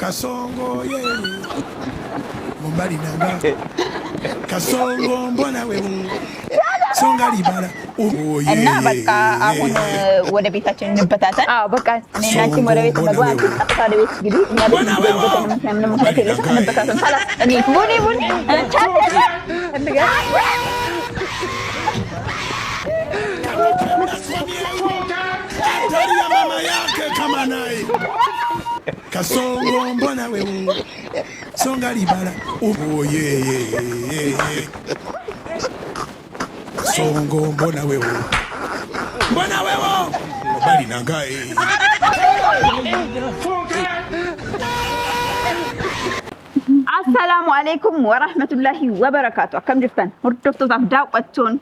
Kasongo ye Mumbali nanga Kasongo mbona wewe Songa libala oh ye እና በቃ አሁን ወደ ቤታችን እንበታተን በቃ እኔናችን ወደ ቤት መግባት ተጣጣሪ ቤት ግዲ እኛ ቤት ገዝበተን ምንም ምክንያት የለሽም እንበታተን خلاص እኔ ቡኒ Daria mama yake kama naye Kasongo mbona wewe Songa libala oh ye Songo mbona wewe Bali nangae السلام عليكم ورحمة الله وبركاته كم جفتن هردفتو تفداو قتون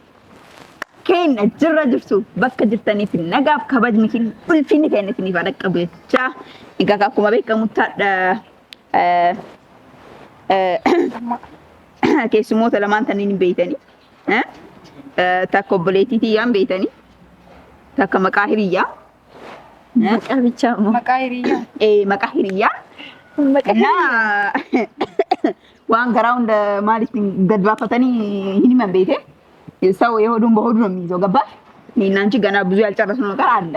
كين جرى جرسو بك جفتني في النقاب كباج مكين كل فيني كيني فيني فادك قبيتشا إنكا كاكوما بيكا متاد كيسو موتا لمان تنين بيتاني تاكو بليتي تيام بيتاني تاكا مكاهرية مكاهرية مكاهرية وان جراوند مالك قد وقتني هني من بيته يسوي يهودون بهودون ميزو قبل نينانشي غنا ብዙ ያልጨረስነው ነገር አለ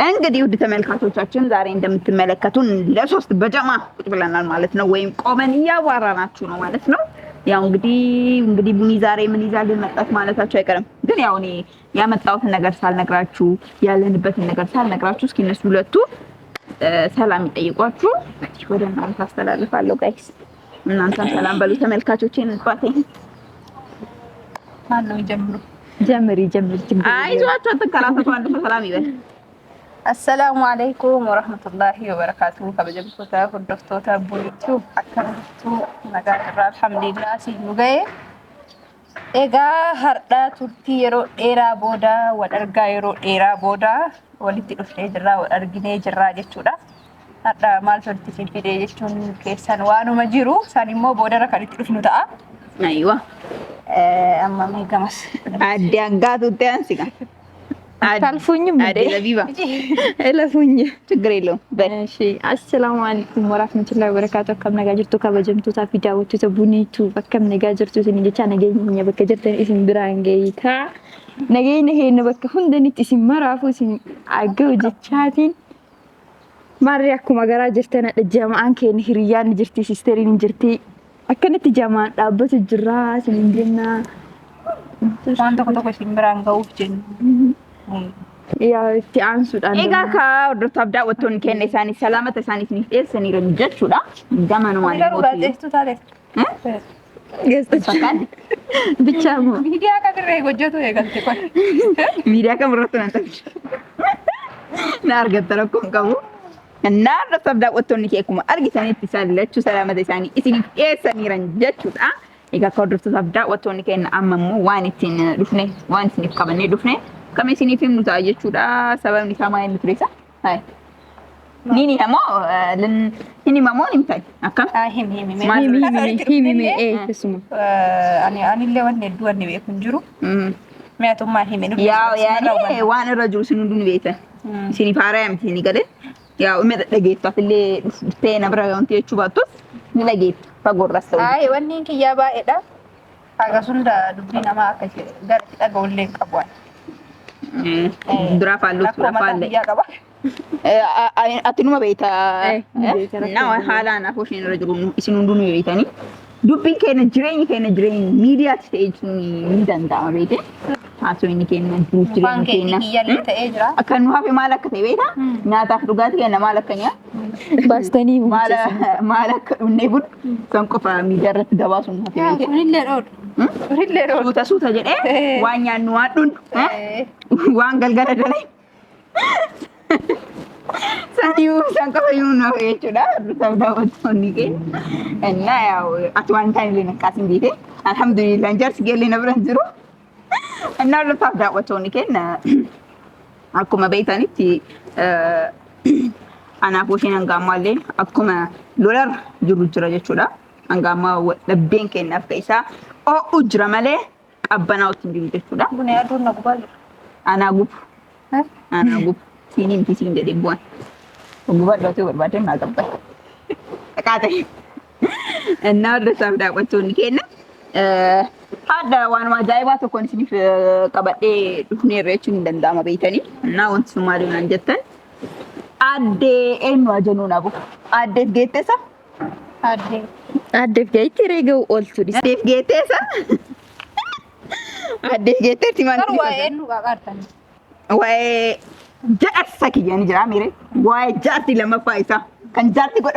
እንግዲህ ውድ ተመልካቾቻችን ዛሬ እንደምትመለከቱን ለሶስት በጀማ ቁጭ ብለናል ማለት ነው ወይም ቆመን እያዋራናችሁ ነው ማለት ነው ያው እንግዲህ ቡኒ ዛሬ ምን ይዛል መጣት ማለታችሁ አይቀርም ግን ያው እኔ ያመጣሁትን ነገር ሳልነግራችሁ ያለንበትን ነገር ሳልነግራችሁ እስኪ እነሱ ሁለቱ ሰላም ይጠይቋችሁ ወደ እናንተ አስተላልፋለሁ ጋይስ እናንተ ሰላም በሉ ተመልካቾቼን እንጥፋተኝ ማነው ጀምሪ አይዟችሁ ተከራተቱ አንድ ሰላም ይበል السلام عليكم ورحمة الله وبركاته كبجبتوتا فردفتوتا بوليتو أكرمتو نقاطر الحمد لله سيجوغي إيغا هردا ترتي يرو إيرا بودا والأرقا يرو إيرا بودا ولتي أفني جرا والأرقيني جرا جتودا هردا مال ترتي في الفيديو جتون كيسان وانو مجيرو ساني مو بودا ركالي تلفنو تاا أيوة أما ميقا مس عدي أنقاتو تانسيقا ታልፉኝም እንዴ ለቢባ እለፉኝ ችግር የለውም እሺ አሰላሙ አለይኩም ወራህመቱላሂ ወበረካቱሁ ከም ነጋጅርቱ ከበጀምቱ ታፊዳውቱ ተቡኒቱ በከም ነጋጅርቱ ሲንጀቻ ነገኝ በከጀርተ እስም ብራንጌታ ነገኝ ሄነ በከ ሁንደኒት እስም መራፉ ሲን አገው ጀቻቲን ማሪያኩ መገራ ጀርተና ደጃማን ከን ህሪያን ጅርቲ ሲስተሪን ጅርቲ አከነት ጃማን ዳበት ጅራ ሲንጀና ዋንተ ኮተኮ ሲን ብራንጋው ጀን يا تيان سودان إيجا كا ودرت أبدأ وتون كين إنساني سلامة إنساني سنيفير سني رنجت شولا جمانو ما نقول إيش تتعرف جست فكان بيتشامو ميديا كبر وجهته يا كنتي كون ميديا كبر رتنا نارجع تراكم كمو النار درت أبدأ وتون كيكم أرجع سني تسال لا شو سلامة إنساني إيه سني رنجت شولا إيجا كا درت أبدأ وتون كين أمامو وانتين دفنة وانتين كابني دفنة كم يسني في متاجر شودا سبب نسمع المدرسة هاي نيني همو لن نيني مامو نمتاج أكم هم إيه اسمه أنا اللي وانا الدوار نبي كنجرو ما توما هم يا يعني وانا الرجل سندون بيته سني فارم سني كده يا أمي لقيت اللي تينا برا أنتي تشوفاتوس لقيت فقول راسه هاي واني كي يا بائدة أقصد دبنا ما أكشف قالت أقول لك أبوي درافع أتنو بيتا ناو حالا أنا فوشين رجلون يسنون بيتاني دوبين كأن جرين ميديا ستيج ميدان دا بيته هاتو إني كأن جرين كأن أكنو هافي مالك تبيتا ناتا خدوقات كأن مالك كنيا بس تاني مالك نيبون كنكو فميديا رت دواسون هافي بيته سوتا جن وانيا نوادون وان galgala dale saniu sangka yuna echuda sabda watoni ke enna ya atwan time le nakasin dite alhamdulillah jars gele nabran zero enna lo sabda watoni ke na akuma beitanitti ana foshin angamalle akuma lolar jiru jira jechuda angama dabben ke nafkaisa o ujra male qabbanaut ndiru jechuda bune adun nakubal ana gup sini mti sini dari buan gubat dotu berbadan nak apa Kakate. And now the serve that was on Ken. Had one was I was to continue Kabate near reaching the Dama Baitani. Now on Sumari and Jetan. At the end, Rajanunabu. At the gate, at the gate, rego also. This gate, at the gate, why just Sakian Jamire? Why Jati Lama Paisa? Can Jati got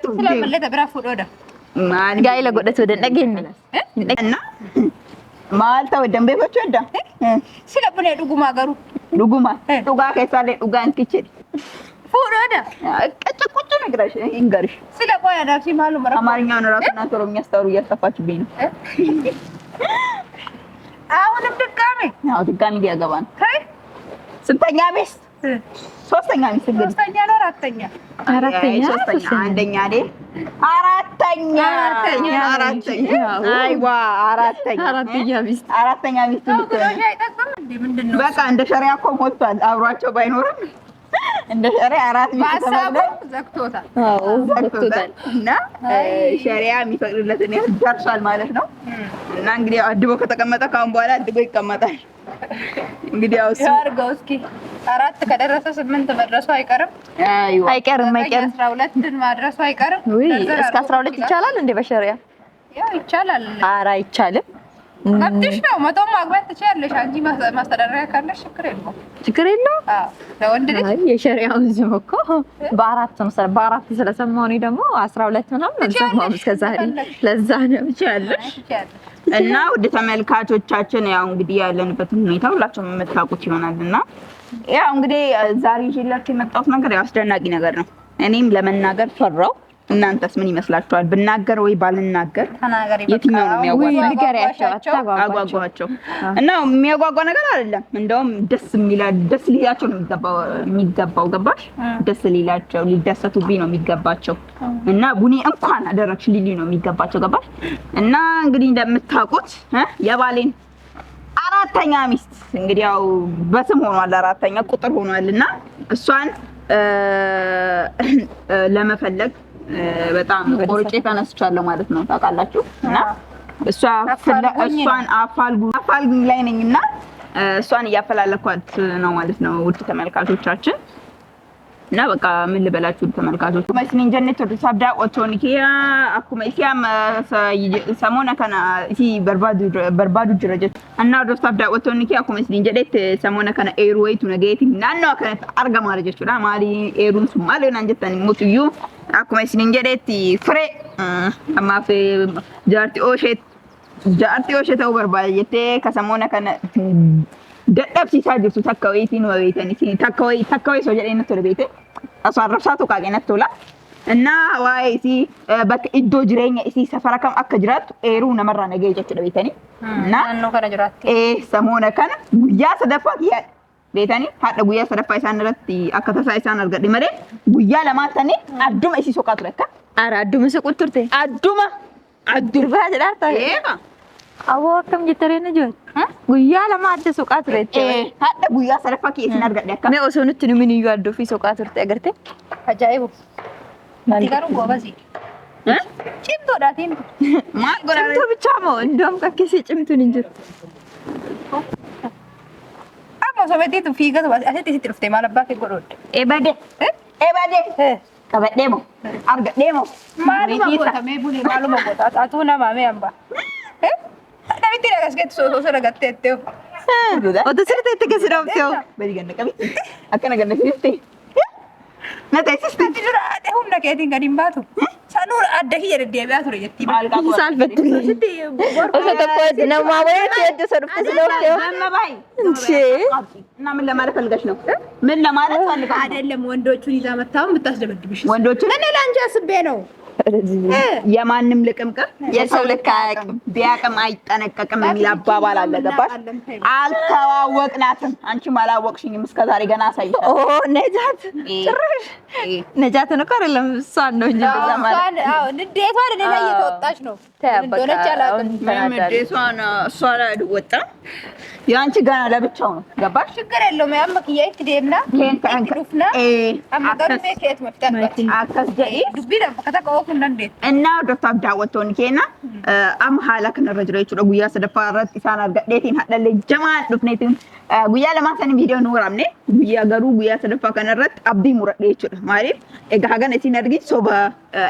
to let a bravo order? Man, Gaila got to the again. Malta with them baby cheddar. Sit up on it, Ugumagaru. Luguma, Ugaka salad, Ugan kitchen. Food order. Catch a cotton English. Sit up on a Simalum, Mariana, Natural Yastoria, Sapach bean. I want to come. Now the gun the other one. Sentanyabis. Sostanyabis. Sostanya. Andenya. Aratanya. Baka anda sharia ko motan awracho baynoram. Anda sharia arat zaktotal. Zaktotal. Na sharia የሚፈቅድለትን ያህል ደርሷል ማለት ነው። እና እንግዲህ አድቦ ከተቀመጠ ካሁን በኋላ አድቦ ይቀመጣል። እንግዲህ አውስ ያርገው እስኪ 4 ከደረሰ 8 መድረሱ አይቀርም። አይቀርም 12 ማድረሱ አይቀርም። እስከ 12 ይቻላል እንዴ በሸሪያ? ያው ይቻላል። ኧረ አይቻልም። መብትሽ ነው። መቶም ማግባት ትችያለሽ። አንቺ ማስተዳደሪያ ካለሽ ችግር የለውም። አዎ ለወንድ ልጅ የሸሪያውን ዝም እኮ በአራት ስለሰማሁ እኔ ደግሞ 12 ምናምን ሰማሁ እስከዛሬ። ለዛ ነው ትችያለሽ። እና ወደ ተመልካቾቻችን ያው እንግዲህ ያለንበትን ሁኔታ ሁላችሁም የምታውቁት ይሆናልና ያው እንግዲህ ዛሬ ይዤላችሁ የመጣሁት ነገር ያው አስደናቂ ነገር ነው። እኔም ለመናገር ፈራው። እናንተስ ምን ይመስላችኋል? ብናገር ወይ ባልናገር የትኛው ነው የሚያጓጓቸው? አጓጓቸው እና የሚያጓጓ ነገር አይደለም። እንደውም ደስ ሊላቸው ነው የሚገባው። ገባሽ? ደስ ሊላቸው ሊደሰቱብኝ ነው የሚገባቸው። እና ቡኒ እንኳን አደረግሽ ሊሊ ነው የሚገባቸው። ገባሽ? እና እንግዲህ እንደምታውቁት የባሌን አራተኛ ሚስት እንግዲህ ያው በስም ሆኗል፣ አራተኛ ቁጥር ሆኗልና እሷን ለመፈለግ በጣም ቆርጬ ተነስቻለሁ ማለት ነው። ታውቃላችሁ። እና እሷን አፋልጉኝ ላይ ነኝና እሷን እያፈላለኳት ነው ማለት ነው ውድ ተመልካቾቻችን። እና በቃ ምን ልበላችሁ ተመልካቾች መስኒን ጀነት ወደ ሳብዳ ኦቶኒኪያ አኩመሲያም ሰሞነ ከና ሲ በርባዱ ጅረጀት እና ወደ ሳብዳ ኦቶኒኪያ አኩመስኒን ጀደት ሰሞነ ከና ኤርዌይቱ ነገቲ ናኖ ከነት አርጋ ማረጀቹ ዳ ማሊ ኤሩን ሱማሌ ናንጀተን ሙትዩ አኩመስኒን ጀደት ፍሬ አማፈ ጃርቲ ኦሼት በርባጀቴ ከሰሞነ ከና dadhabsiisaa jirtu takka wayitiin wabeetanii takka wayii soo jedhee natti beete asoo arrabsaatu qaaqee natti tola. Innaa waa'ee isii bakka iddoo jireenya isii safara kam akka jiraattu eeruu namarraa nagee jechuudha beetanii. Naannoo kana jiraatti. Samoona kana guyyaa sadaffaa kiyyaa beetanii haadha guyyaa sadaffaa isaan irratti akka tasaa isaan argadhe malee guyyaa lamaan tanii adduma isii soqaa ture akka. Ara adduma soquu turte. Adduma jedhaartaa. Eegaa. Awoo akkam jettee na jiru? Guyyaa lama adda soqaa turte. Haadha guyyaa sadaffaa kiyya isin argadhe akka. Mee osoo nutti numin iyyuu addoo fi soqaa turte agarte? Ajaa'ibu. Ati garuu goobasi. Cimtuudhaatiin. Maal godhaa? Cimtuu bichaa moo indoom kakkisii cimtuun hin jiru. Amma osoo beektu fiigatu asitti sitti dhuftee maal abbaa kee godhoodde? Eebadee. Qabadhee moo? Argadhee moo? Maaluma goota mee bulee maaluma goota? Atuu namaa mee hambaa? Namatti dhagaskeetu soo dhagatteetteo. Oto sirteetti kasi dhoofteoo. Badi ganna qabi. Akkana ganna sirtee. Na teessiste. Ati dura humna keetiin gadi hin baatu. Sanuu adda kiyya deddeebi'aa ture jettii. Saalfattu. Osoo tokko namaa wayiitti hedduu isa dhufte si dhoofteoo. Amma baay'ee. እና ምን ለማለት ፈልገሽ ነው? ምን ለማለት ፈልገሽ? አይደለም ወንዶቹን ይዛ መጣው ብታስደበድብሽ። ወንዶቹን እኔ ላንቺ አስቤ ነው። የማንም ልቅምቅም የሰው ልክ አያውቅም ቢያውቅም አይጠነቀቅም የሚል አባባል አለ። ገባሽ? አልተዋወቅናትም። አንቺም አላወቅሽኝም እስከዛሬ ገና አሳይሻለሁ። ኦ ነጃት ጭራሽ ነጃትን እኮ አይደለም እሷን ነው እንጂ እንደዛ ማለት አዎ ንዴቷን እኔ ላይ እየተወጣች ነው። እንደሆነች አላውቅም። ንዴቷን እሷ ላይ ወጣ ያንቺ ገና ለብቻው ነው ገባሽ? ችግር የለውም። ያምክ ያይት ደምና ከንከሩፍና አማጋሩ ከየት መፍታት አከስጀይ ዱቢ ደም ከተቀወኩ እንዴት እና ዶክተር ዳወቶን ኬና አም ሐላክ ነረጅሬቹ ጉያ ሰደፋራት ኢሳን አርገዴቲን ሐደለ ጀማል ዱፍኔቲን ጉያ ለማሰን ቪዲዮ ኑራምኔ ጉያ ገሩ ጉያ ሰደፋ ከነረት አብዲ ሙረዴቹ ማለት ኤጋ ሀገን እሲን አድርጊ ሶባ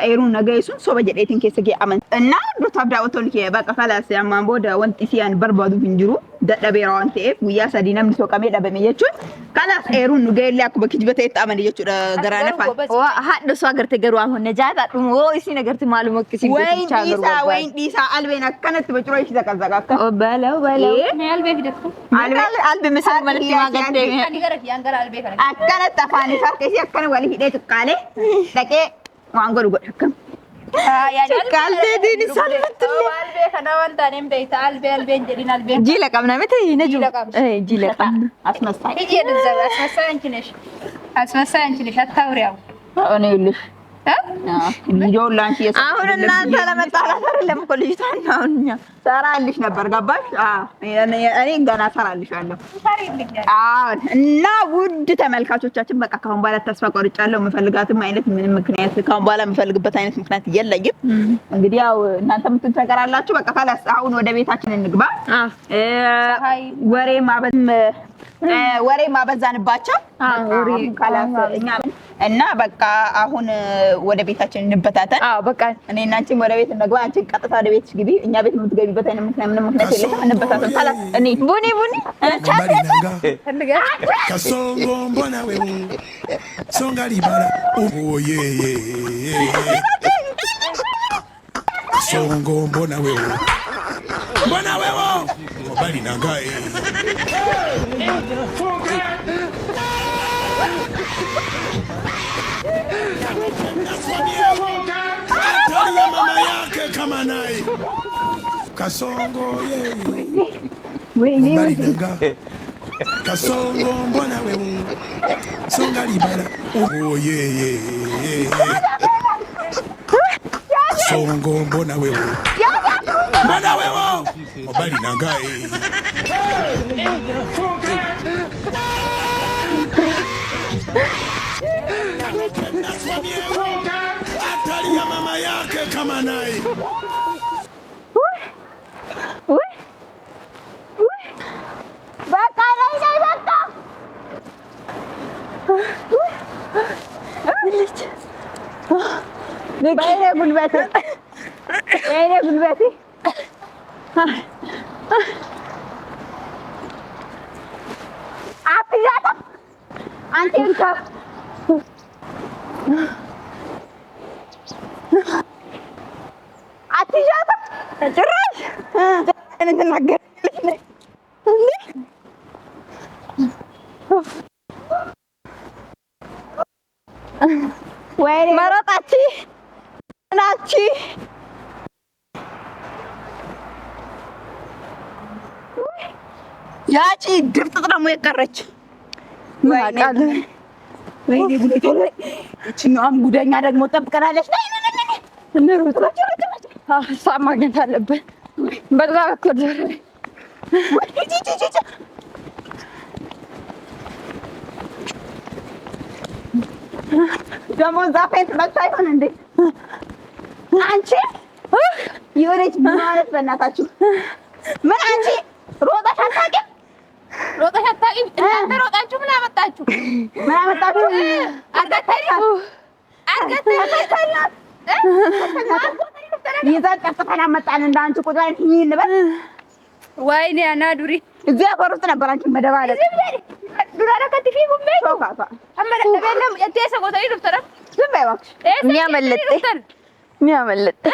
ኤሩን ነገይሱን ሶባ ጀዴቲን ከሰጌ አመን እና ዶክተር ዳወቶን ኬ በቃ ካላስ ያማን ቦደ ወንጥ ኢሲያን በርባዱ ቢንጅሩ ደደቤራው አንተ ጉያ ሰዲናም ሶቀሜ ደበሜ የቹን ካላስ ኤሩን ነገይለ አኩ በክጅበተ ይጣመን የቹ ገራነፋ ዋ ሀደ ሶ አገርተ ገሩ አሁን ነጃታ ዱም ወይሲ ነገርት ማሉመክ ሲል ወይን ዲሳ አልቤና ከነት በጭሮሽ ዘቀዘቃከ በለው አልቤ ሂደት አልቤ መሰል ማለት ማገደ አከነት ተፋኒ ፈርከሲ አከነ ወሊ ሂደት ቃሌ ደቄ ዋንጎሩ ጎድከም ቃልቴ ዲን ሰልፍት አልቤ ከናዋን ታኔም በይታ አልቤ እንጀዲን አልቤ ጂለ ቀምና መተ ነጁ ጂለ ቀም አስመሳይ ሂጂ ለዘባ አስመሳይ አንቺ ነሽ አታውሪያው እኔ ልሽ ቪዲዮ ላንቺ አሁን እናንተ ለመጣላት አይደለም እኮ ልጅቷን አሁንኛ ሰራልሽ ነበር ገባሽ? እኔ ገና ሰራልሻለሁ። እና ውድ ተመልካቾቻችን በቃ ካሁን በኋላ ተስፋ ቆርጫለሁ። የምፈልጋትም አይነት ምንም ምክንያት ካሁን በኋላ የምፈልግበት አይነት ምክንያት የለኝም። እንግዲህ ያው እናንተ ምትቸገራላችሁ። በቃ ካላስ አሁን ወደ ቤታችን እንግባ። ወሬ ማበዛንባቸው ካላስ እኛ እና በቃ አሁን ወደ ቤታችን እንበታተን። በቃ እኔ እና አንቺ ወደ ቤት እንግባ። አንቺ ቀጥታ ወደ ቤትሽ ግቢ። እኛ ቤት የምትገቢበት አይነት ምክንያት የለም። እንበታተን ካላስ እኔ ቡኒ kasongo mbona wewe songa libala oye kasongo mbona wewe obali nangae Atalia mama yake kama naye kasongo wewe kasongo mbona wewe songa libala oye kasongo mbona wewe obali nangae Atalia mama yake kama naye Bayre gulbeti. Atiyata. Antinka. Atiyata. ጭራሽ እንተናገር ወይኔ መረጣቺ ናቺ ያቺ ድርጥጥ ደግሞ የቀረች ወይኔ ጉዴ እቺኛም ጉደኛ ደግሞ ጠብቀናለች። እንሩጥ ሀሳብ ማግኘት አለብን። በዛ በኩል ደግሞ ዛፌን ትመጣ ይሆን እንዴ? አንቺ የሆነች ማለት በእናታችሁ ምን አንቺ ሮጠሽ አታውቂም? እናንተ ሮጣችሁ ምን አመጣችሁ? ይዘን ጠፍተን አመጣን። እንዳንቺ ቁጭ ብለን እንበል። ወይኔ አናዱሪ እዚያ ኮር ውስጥ ነበር አንቺ መደባለቅ ዱራራ ከትፊ ጉሜ ሶፋፋ አመረ ለበለም የቴሰ ጎታሪ ዶክተር ዝም በይ እባክሽ። የሚያመልጥ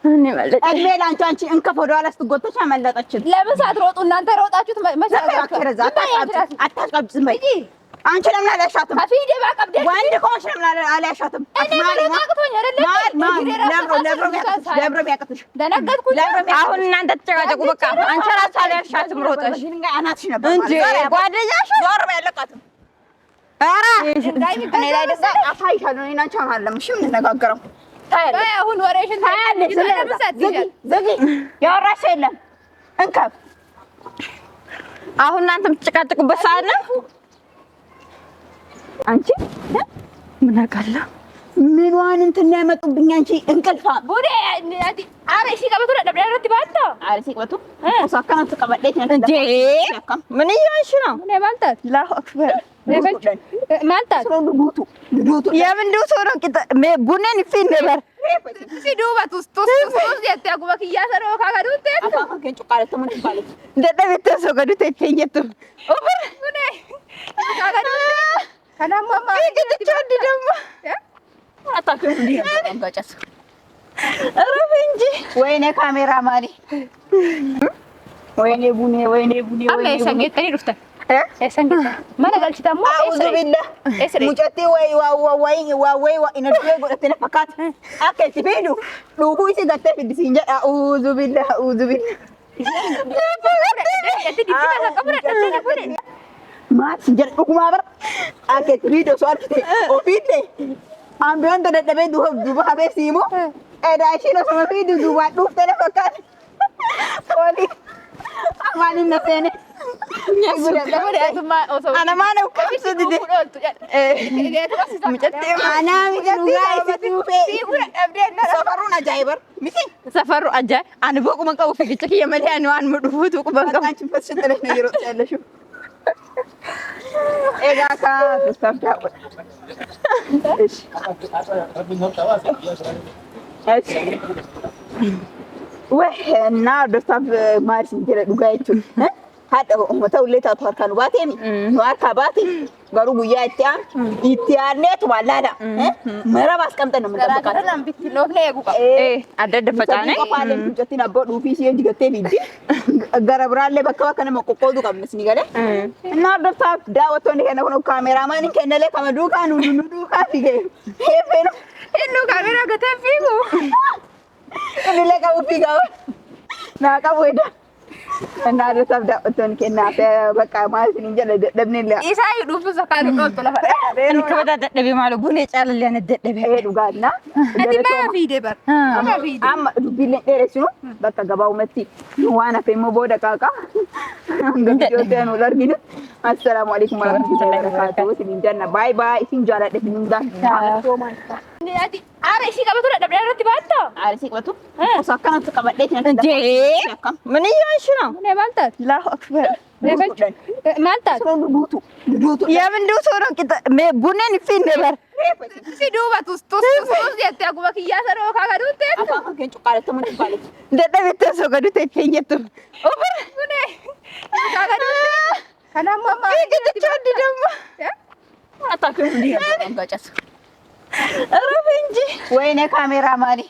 እኔ ማለት እድሜ ላንቺ አንቺ እንከፍ ወደ ኋላ ስትጎተች አመለጠችን። ለምን ሳትሮጡ እናንተ ሮጣችሁት መሻገር አታስቀብጥ። ዝም በይ አንቺ ለምን አላሻትም? አፊዴ ባቀብደ ወንድ ኮሽ ለምን አላሻትም? አሁን እናንተ ተጨቃጨቁ። በቃ አንቺ ራስሽ አላሻትም ሮጠሽ አናትሽ ነበር እንጂ ጓደኛሽ ዞር በይ ያለቃትም። ኧረ እኔ ላይ ደስ አፋይሻለሁ። እኔ እና አንቺ አይደለም እሺ የምንነጋገረው። ታያለሽ አሁን ወሬሽን ታያለሽ። ዝጊ ያወራሽ የለም እንከፍ አሁን እናንተ የምትጨቃጨቁበት ሰዓት ነው። አንቺ ምን አውቃለሁ ምንዋን እንትን ያመጡብኝ አንቺ እንቅልፋ ቡዴ አሬ ሲቀበቱ ደብዳቤ ባታ አሬ ሲቀበቱ ወሳከና ተቀበለች እንዴ ምን እያልሽ ነው? እኔ ማልታት አላሁ አክበር ማልታት ዱቱ የምን ዱቱ ነው? ቡኔን ይፊን ነበር ሲዱባት ውስጥ ያታጉባ ከያሰሮ ካጋዱት አፋከን ጩቃለ ተምን ይባላል ደደቤት ተሰገዱት ተየቱ ኦቨር ቡኔ ካጋዱት ከናማማ ይገጥቻድ ደግሞ አታከን እንዴ አንጋጫስ አረፍ እንጂ ወይኔ ካሜራ ማሪ ወይኔ ቡኔ አሜ ሰንገተኒ ዱፍታ ሰንገተ ማለጋልች ታሞ አውዙ ቢላ ሙጨቲ ወይ ወይ ኢነርጂ ጎደተነ ፈካት አከቲ ቢዱ ዱኩ ይሲ ገተ ፊዲሲንጀ አውዙ ቢላ ማት ሲንጀር ዱኩማ በር አከቲ ቢዱ ሶርቴ ኦፊቴ አምቢዮን ተደደበ ዱባ ሀቤ ሲሙ ኤዳሺ ነው ሰመ ፊዱ ዱባ ዱፍተነ ፈካት ኦሊ አማኒ ነሰነ أنا ما أنا وكيف سددي أنا سفرنا جايبر سفر أجا أنا بقوم أقوم في كتير يا مليان وأنا مدفوت وقوم أقوم أنت بس شنطة نجيرو تعال شو إيه كا بستمتع إيش وحنا بستمتع مارس نجيرو دقايتشون هذا هو تقول تطهر كانوا باتيمي واركا باتي قالوا ويا إتيانات ولا لا مرة بس كم تنو مرة كذا لام بيتلو لا يقول إيه ada depannya paling jadi nabok ofisi yang juga tebidi gara beralle bakwa kana makokodu kamnes ni gale na dafta dawato ni kana kono cameraman kenele kama duka nudu ka fige hefeno inu kamera gata figo ile ka upiga na ka weda na da sabda oton kenna ta baka ማለት እንጂ ደብኔላ ኢሳይ ዱፍ ዘካሉ ዶልቶ ለፈረ እኔ ከበዳ ደደቤ ማለት ቡኔ ጫለል ያነ ደደቤ ሄዱ ጋርና እንዴ ፊዴ በር አማ ዱቢለ ደረሱ በቃ ገባው መቲ ዋና ፈሞ ቦደ ቃቃ እንግዲህ ነው ለርጊነ አሰላሙ አለይኩም ወራህመቱላሂ ወበረካቱ ሲንጀና ባይ ባይ ሲንጃላ ደፍኒንዳ እንዴ አሬ ሲቀበቱ ደብዳቤ ባታ አሬ ሲቀበቱ ወሳከና ተቀበለች እንዴ ምን እያልሽ ነው? እኔ ማልታት አላሁ አክበር ማልታት ዱቱ የምን ዱቱ ነው? ቡኔን ይፊን ነበር ሲዱባት ውስጥ ያታጉባ ከያሰሮ ካጋዱት አፋከን ጩቃለ ተምን ይባላል ደደቤት ተሰገዱት ተየቱ ኦቨር ቡኔ ካጋዱት ከናማማ ይገጥቻድ ደግሞ አታከን እንዴ አንጋጫስ አረፍ እንጂ ወይኔ ካሜራ ማሪ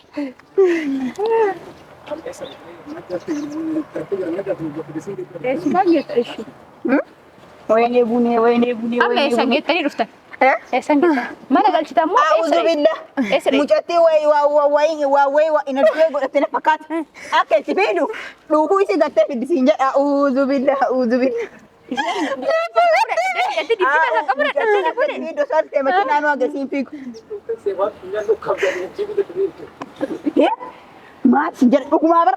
ወይኔ ቡኔ አሜ ሰንገተኒ ዱፍታ ሰንገተ ማለጋልች ታሞ አውዙ ቢላ ሙጨቲ ወይ ኢነርጂ ጎደተነ ፈካት አከቲ ቢዱ ዱኩ ይሲ ገተ ፊዲሲንጀ አውዙ ቢላ maat sinjar dhuguma bar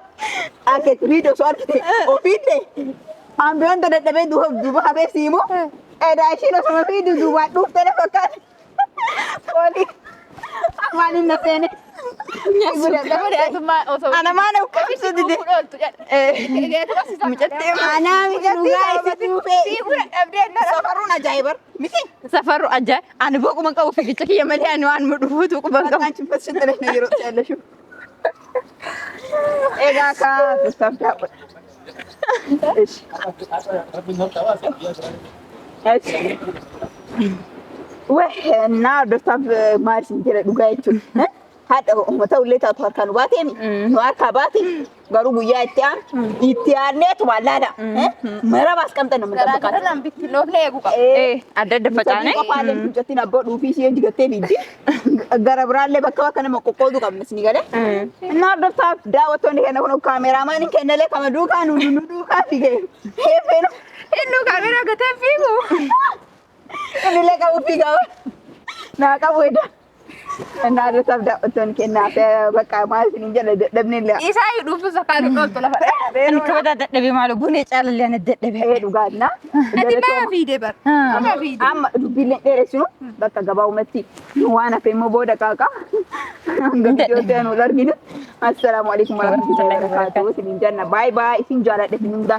aket video soarte ofite ambiyon da daddabe duba habe simu edashi no sama video duba dhuftene fakkat wali amani nasene أنا ما أنا وكيف سددي أنا سفرنا جايبر سفر أجا أنا بقوم أقوم في كتير يا مليان وأنا مدفوت وقوم أقوم أنت بس شنطة نجيرو تعال شو إيه كا بستمتع إيش وحنا بستمتع مارس نجيرو دقايتشون هذا هو تقول تطهر كانوا باتيمي واركا باتي قالوا ويا إتيانات ولا لا مرة بس كم تنو كذا لام بيتلو لا يقول إيه ada depannya paling jadi nabok ofisi yang juga tebidi gara beralle bakwa kana makokodu kamnes ni gale na dafta dawato ni kana kono cameraman kenele kama duka nudu ka fige hefeno inu kamera gata figo ile ka upiga na ka weda እና ለታብዳ ወጥቶን ከና በቃ ማለት እንጀ ለደብኔላ ኢሳይ ዱብ ዘካሉ ቆልቶ ለፈራ እንከበዳ ደደቤ ማለት ቡኔ ጫለል ያነ ደደቤ ሄዱ ጋርና እንዴ ፊዴ በር አማ ዱቢለ ደረሱ በቃ ገባው መቲ ዋና ፈሞ ቦደ ቃቃ እንግዲህ ወደኑ ለርጊነ አሰላሙ አለይኩም ወራህመቱላሂ ወበረካቱሁ ሲንጀና ባይ ባይ ሲንጃላ ደፍን እንግዳ